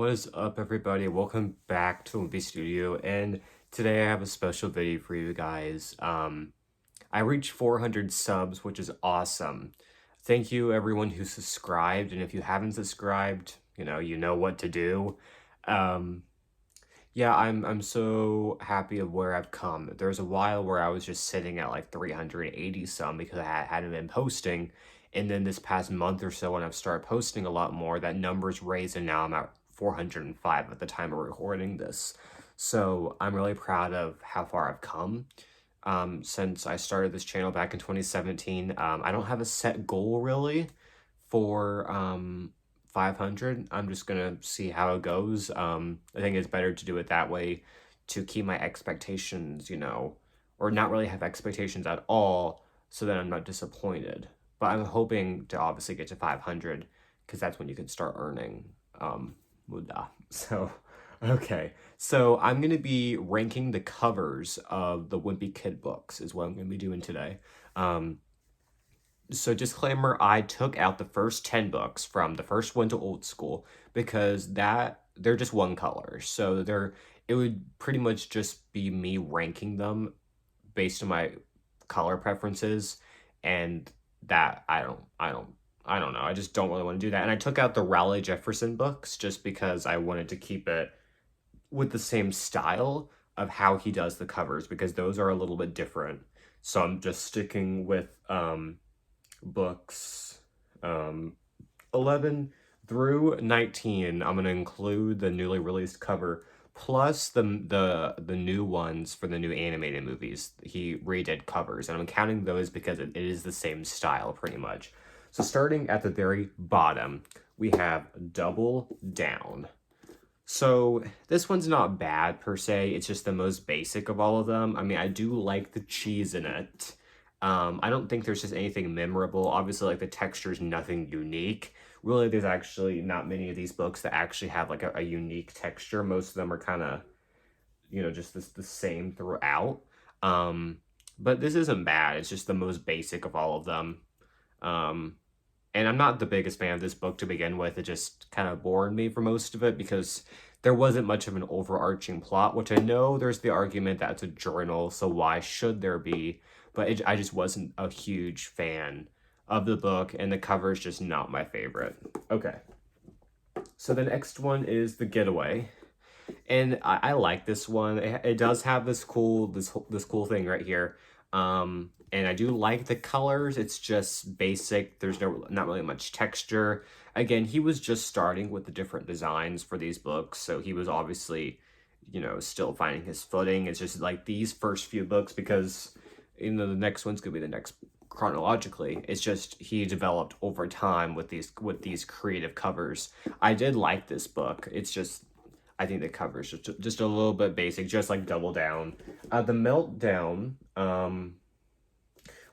What is up, everybody? Welcome back to Wimpy Studio, and today I have a special video for you guys. I reached 400 subs, which is awesome. Thank you, everyone who subscribed, and if you haven't subscribed, you know what to do. Um, yeah, I'm so happy of where I've come. There's a while where I was just sitting at like 380 some because I hadn't been posting. And then this past month or so when I've started posting a lot more, that number's raised and now I'm at 405 at the time of recording this. So I'm really proud of how far I've come. Since I started this channel back in 2017, I don't have a set goal really for 500. I'm just gonna see how it goes. I think it's better to do it that way to keep my expectations, or not really have expectations at all so that I'm not disappointed. But I'm hoping to obviously get to 500 because that's when you can start earning muda. So, okay. So I'm going to be ranking the covers of the Wimpy Kid books is what I'm going to be doing today. So disclaimer, I took out the first 10 books from the first one to old school because they're just one color. So it would pretty much just be me ranking them based on my color preferences, and that I don't know. I just don't really want to do that. And I took out the Raleigh Jefferson books just because I wanted to keep it with the same style of how he does the covers because those are a little bit different. So I'm just sticking with books 11 through 19. I'm going to include the newly released cover plus the new ones for the new animated movies. He redid covers, and I'm counting those because it is the same style pretty much. So starting at the very bottom, we have Double Down. So this one's not bad per se, it's just the most basic of all of them. I mean, I do like the cheese in it. I don't think there's just anything memorable. Obviously, like, the texture's nothing unique. Really, there's actually not many of these books that actually have, like, a unique texture. Most of them are kind of, just the same throughout. But this isn't bad. It's just the most basic of all of them. And I'm not the biggest fan of this book to begin with. It just kind of bored me for most of it because there wasn't much of an overarching plot, which I know there's the argument that it's a journal, so why should there be? But I just wasn't a huge fan of the book, and the cover is just not my favorite. Okay. So the next one is The Getaway. And I like this one. It does have this cool thing right here. And I do like the colors. It's just basic. There's not really much texture. Again, he was just starting with the different designs for these books, so he was obviously, still finding his footing. It's just like these first few books because, the next one's gonna be the next chronologically. It's just he developed over time with these creative covers. I did like this book. It's just I think the cover is just a little bit basic, just like Double Down. The Meltdown,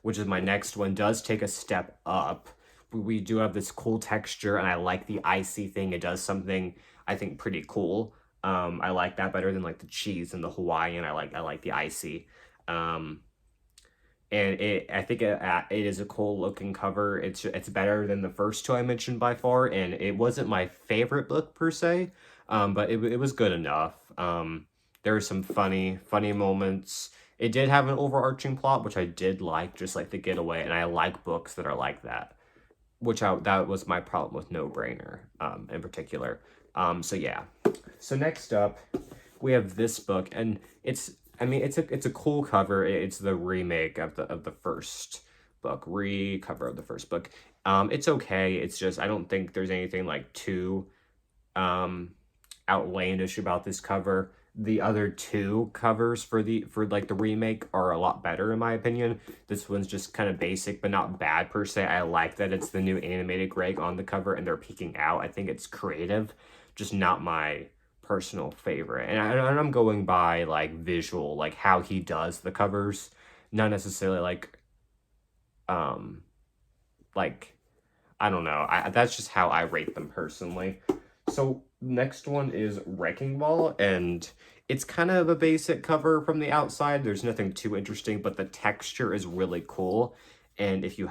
which is my next one, does take a step up. We do have this cool texture, and I like the icy thing. It does something, I think, pretty cool. I like that better than, like, the cheese and the Hawaiian. I like the icy. And I think it is a cool looking cover. It's better than the first two I mentioned by far, and it wasn't my favorite book per se, but it was good enough. There were some funny moments. It did have an overarching plot, which I did like, just like The Getaway, and I like books that are like that, that was my problem with No Brainer, in particular. So yeah. So next up, we have this book, and it's a cool cover. It's the remake of the first book, cover of the first book. It's okay. It's just I don't think there's anything like too outlandish about this cover. The other two covers for like the remake are a lot better in my opinion. This one's just kind of basic but not bad per se. I like that it's the new animated Greg on the cover and they're peeking out. I think it's creative, just not my personal favorite. And I'm going by like visual, like how he does the covers, not necessarily like I don't know. That's just how I rate them personally. So next one is Wrecking Ball, and it's kind of a basic cover from the outside. There's nothing too interesting, but the texture is really cool. And if you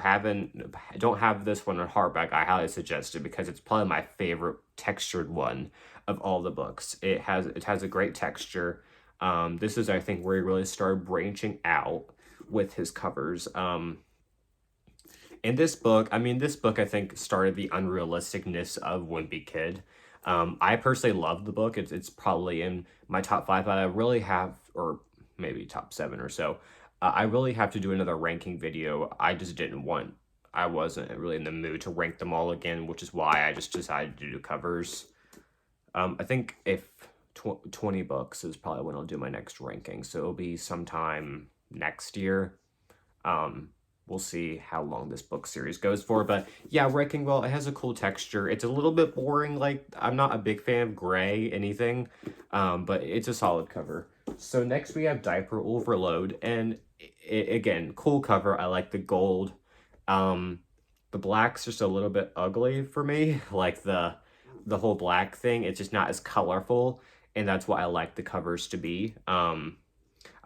don't have this one in hardback, I highly suggest it because it's probably my favorite textured one of all the books. It has a great texture. This is, I think, where he really started branching out with his covers. In this book, this book, I think, started the unrealisticness of Wimpy Kid. I personally love the book. It's probably in my top five, but I really have, or maybe top seven or so. I really have to do another ranking video. I wasn't really in the mood to rank them all again, which is why I just decided to do covers. I think if 20 books is probably when I'll do my next ranking, so it'll be sometime next year. We'll see how long this book series goes for, but yeah, Wrecking Ball, it has a cool texture. It's a little bit boring, like, I'm not a big fan of gray anything, but it's a solid cover. So next we have Diaper Overload, and again, cool cover. I like the gold. The black's just a little bit ugly for me, like the whole black thing. It's just not as colorful, and that's what I like the covers to be.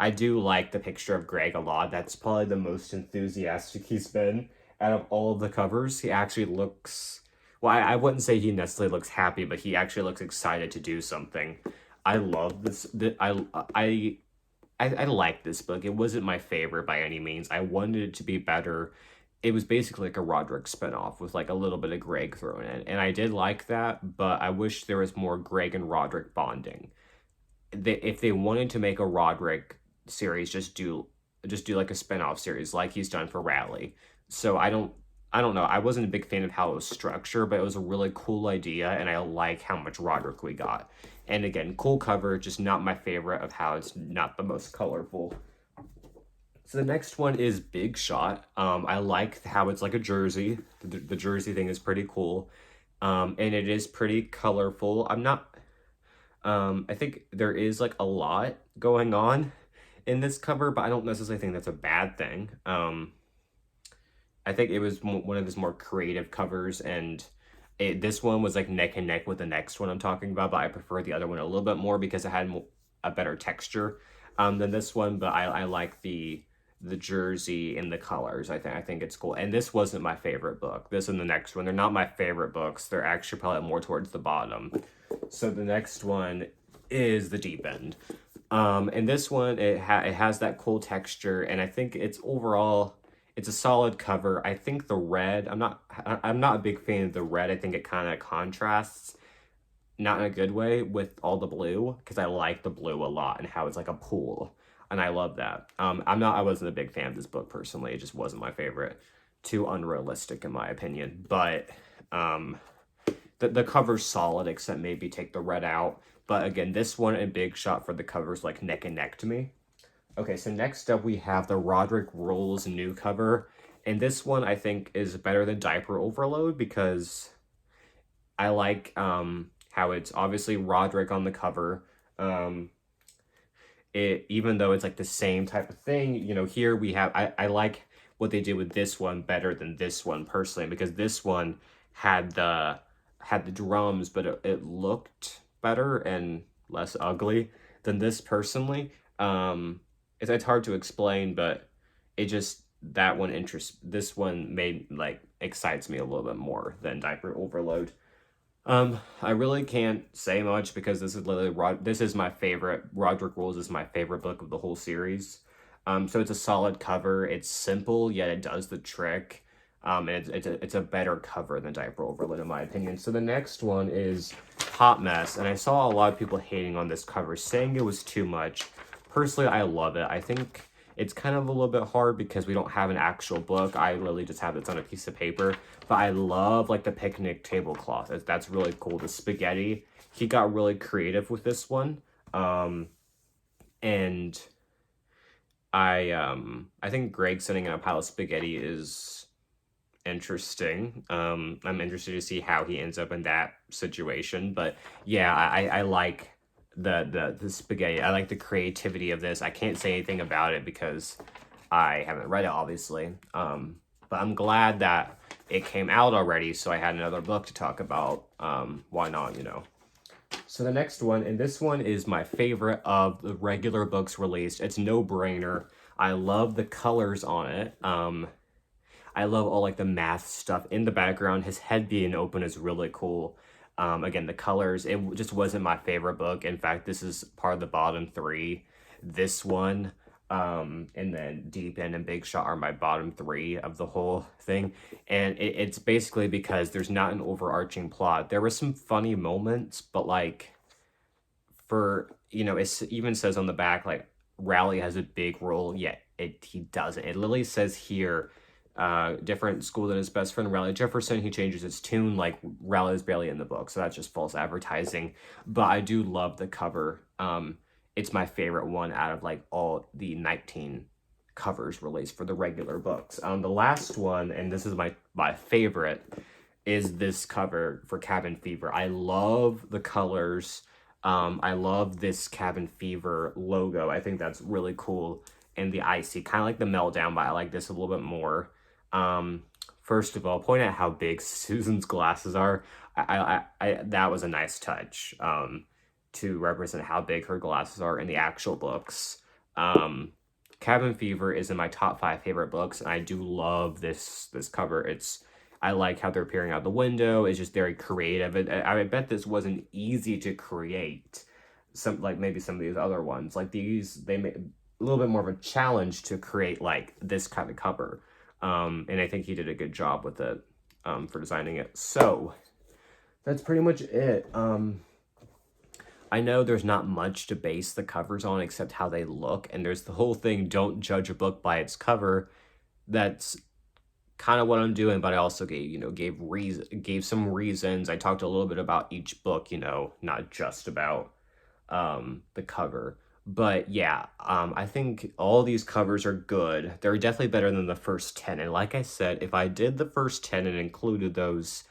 I do like the picture of Greg a lot. That's probably the most enthusiastic he's been out of all of the covers. He actually looks, well, I wouldn't say he necessarily looks happy, but he actually looks excited to do something. I love this. I like this book. It wasn't my favorite by any means. I wanted it to be better. It was basically like a Roderick spinoff with like a little bit of Greg thrown in. And I did like that, but I wish there was more Greg and Roderick bonding. If they wanted to make a Roderick series, just do like a spin-off series like he's done for Rally. So I don't know. I wasn't a big fan of how it was structured, but it was a really cool idea, and I like how much Roderick we got. And again, cool cover, just not my favorite of how it's not the most colorful. So the next one is Big Shot. I like how it's like a jersey. The jersey thing is pretty cool. And it is pretty colorful. I think there is like a lot going on in this cover, but I don't necessarily think that's a bad thing. I think it was one of his more creative covers, and this one was like neck and neck with the next one I'm talking about, but I prefer the other one a little bit more because it had a better texture than this one. But I like the jersey and the colors. I think it's cool. And this wasn't my favorite book. This and the next one, they're not my favorite books. They're actually probably more towards the bottom. So the next one is The Deep End. And this one, it has that cool texture, and I think it's overall, it's a solid cover. I think the red, I'm not a big fan of the red. I think it kind of contrasts, not in a good way, with all the blue, because I like the blue a lot and how it's like a pool, and I love that. I wasn't a big fan of this book personally. It just wasn't my favorite. Too unrealistic in my opinion, but the cover's solid, except maybe take the red out. But again, this one and Big Shot for the covers like neck and neck to me. Okay, so next up we have the Roderick Rules new cover. And this one I think is better than Diaper Overload because I like how it's obviously Roderick on the cover. Even though it's like the same type of thing, here we have, I like what they did with this one better than this one personally, because this one had the drums, but it looked better and less ugly than this personally. It's hard to explain, but this one excites me a little bit more than Diaper Overload. I really can't say much because this is my favorite. Roderick Rules is my favorite book of the whole series. So it's a solid cover. It's simple, yet it does the trick. And it's a better cover than Diaper Overload in my opinion. So the next one is Hot Mess, and I saw a lot of people hating on this cover, saying it was too much. Personally, I love it. I think it's kind of a little bit hard because we don't have an actual book. I literally just have this on a piece of paper, but I love like the picnic tablecloth. That's really cool. The spaghetti, he got really creative with this one. And I think Greg sitting in a pile of spaghetti is interesting. I'm interested to see how he ends up in that situation, but yeah, I like the spaghetti. I like the creativity of this. I can't say anything about it because I haven't read it, obviously, but I'm glad that it came out already, so I had another book to talk about. Why not, So the next one, and this one is my favorite of the regular books released. It's no brainer. I love the colors on it. I love all like the math stuff in the background. His head being open is really cool. Again, the colors, just wasn't my favorite book. In fact, this is part of the bottom three. This one, and then Deep End and Big Shot are my bottom three of the whole thing. And it's basically because there's not an overarching plot. There were some funny moments, but like, for, it even says on the back, like, Rally has a big role, yet he doesn't. It literally says here, different school than his best friend Rally Jefferson. He changes its tune, like Rally is barely in the book, so that's just false advertising. But I do love the cover. It's my favorite one out of like all the 19 covers released for the regular books. The last one, and this is my favorite, is this cover for Cabin Fever. I love the colors. I love this Cabin Fever logo. I think that's really cool. And the icy, kind of like the Meltdown, but I like this a little bit more. First of all, point out how big Susan's glasses are. That was a nice touch, to represent how big her glasses are in the actual books. Cabin Fever is in my top 5 favorite books, and I do love this cover. I like how they're peering out the window. It's just very creative. I bet this wasn't easy to create. Maybe some of these other ones, like these, they made a little bit more of a challenge to create like this kind of cover. And I think he did a good job with it, for designing it. So that's pretty much it. I know there's not much to base the covers on except how they look, and there's the whole thing, don't judge a book by its cover. That's kind of what I'm doing, but I also gave some reasons. I talked a little bit about each book, not just about the cover. But yeah, I think all these covers are good. They're definitely better than the first 10. And like I said, if I did the first 10 and included those,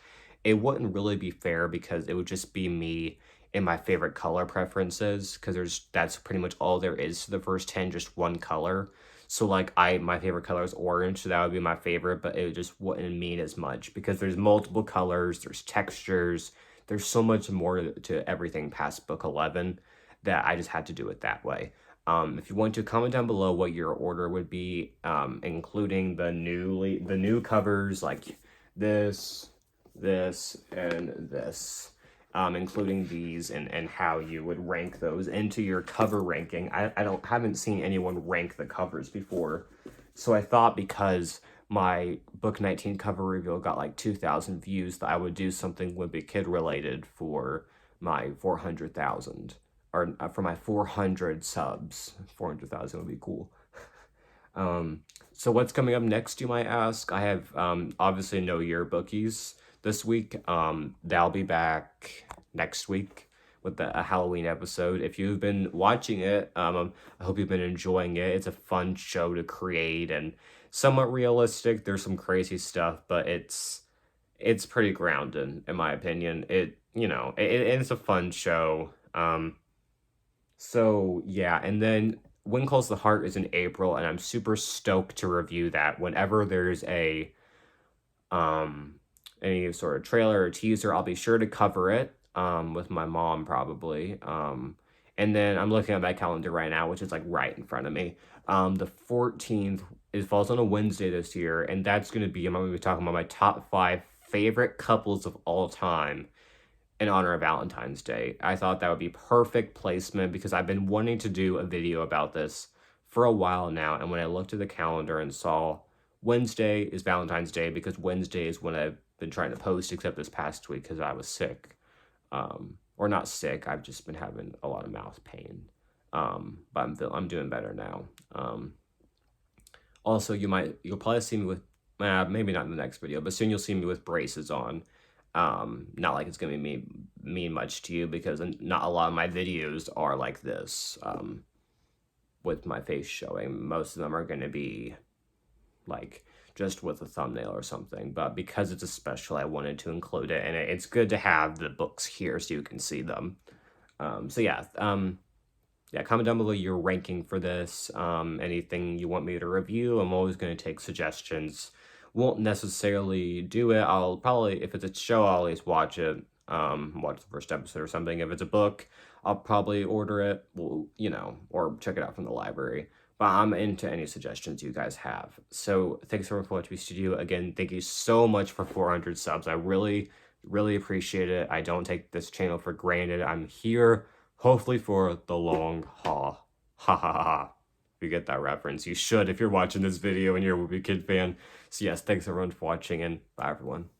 it wouldn't really be fair because it would just be me and my favorite color preferences, because that's pretty much all there is to the first 10, just one color. So like my favorite color is orange, so that would be my favorite, but it just wouldn't mean as much because there's multiple colors, there's textures, there's so much more to everything past book 11 that I just had to do it that way. If you want to, comment down below what your order would be, including the new covers like this, and this. Including these and how you would rank those into your cover ranking. I haven't seen anyone rank the covers before, so I thought because my book 19 cover reveal got like 2,000 views that I would do something Wimpy Kid related for my 400,000, or for my 400 subs. 400,000 would be cool. So what's coming up next, you might ask? I have obviously no yearbookies this week. They'll be back next week with a Halloween episode. If you've been watching it, I hope you've been enjoying it. It's a fun show to create and somewhat realistic. There's some crazy stuff, but it's pretty grounded in my opinion. It's a fun show. So yeah, and then When Calls the Heart is in April, and I'm super stoked to review that. Whenever there's any sort of trailer or teaser, I'll be sure to cover it with my mom probably. And then I'm looking at my calendar right now, which is like right in front of me. The 14th, it falls on a Wednesday this year, and that's going to be, I'm going to be talking about my top 5 favorite couples of all time in honor of Valentine's Day. I thought that would be perfect placement because I've been wanting to do a video about this for a while now, and when I looked at the calendar and saw Wednesday is Valentine's Day, because Wednesday is when I've been trying to post, except this past week because I was sick. Or not sick, I've just been having a lot of mouth pain. But I'm doing better now. Also, you'll probably see me with, maybe not in the next video, but soon you'll see me with braces on. Not like it's gonna mean much to you, because not a lot of my videos are like this, with my face showing. Most of them are gonna be like just with a thumbnail or something, but because it's a special, I wanted to include it, and it's good to have the books here so you can see them. So yeah, comment down below your ranking for this, anything you want me to review. I'm always going to take suggestions. Won't necessarily do it. I'll probably, if it's a show, I'll always watch it, watch the first episode or something. If it's a book, I'll probably order it, or check it out from the library. but I'm into any suggestions you guys have. So thanks everyone for watching me studio. Again, thank you so much for 400 subs. I really, really appreciate it. I don't take this channel for granted. I'm here, hopefully for the long haul. Ha ha ha ha. If you get that reference, you should if you're watching this video and you're a Wimpy Kid fan. So yes, thanks everyone for watching, and bye everyone.